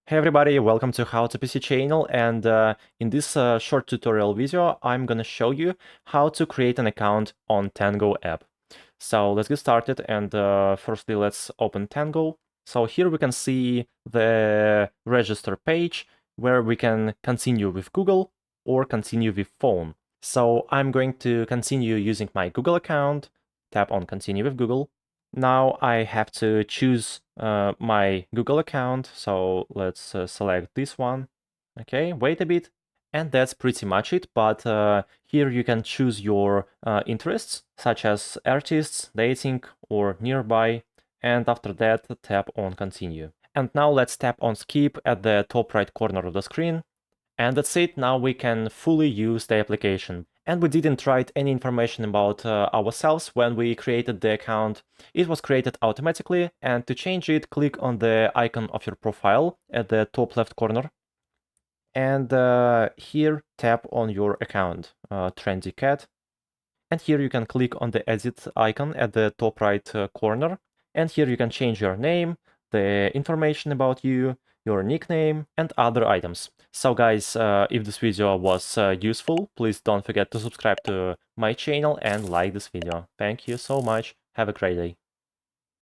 Hey everybody, welcome to How to PC channel, and in this short tutorial video I'm gonna show you how to create an account on Tango app. So let's get started, and firstly let's open Tango. So here we can see the register page where we can continue with Google or continue with phone. So I'm going to continue using my Google account, tap on continue with Google. Now I have to choose my Google account, so let's select this one. Okay, wait a bit, and that's pretty much it, but here you can choose your interests, such as artists, dating, or nearby, and after that tap on continue. And now let's tap on skip at the top right corner of the screen, and that's it. Now we can fully use the application. And we didn't write any information about ourselves when we created the account. It was created automatically, and to change it, click on the icon of your profile at the top left corner. And here, tap on your account, Trendy Cat. And here you can click on the edit icon at the top right corner. And here you can change your name, the information about you, your nickname, and other items. So guys, if this video was useful, please don't forget to subscribe to my channel and like this video. Thank you so much. Have a great day.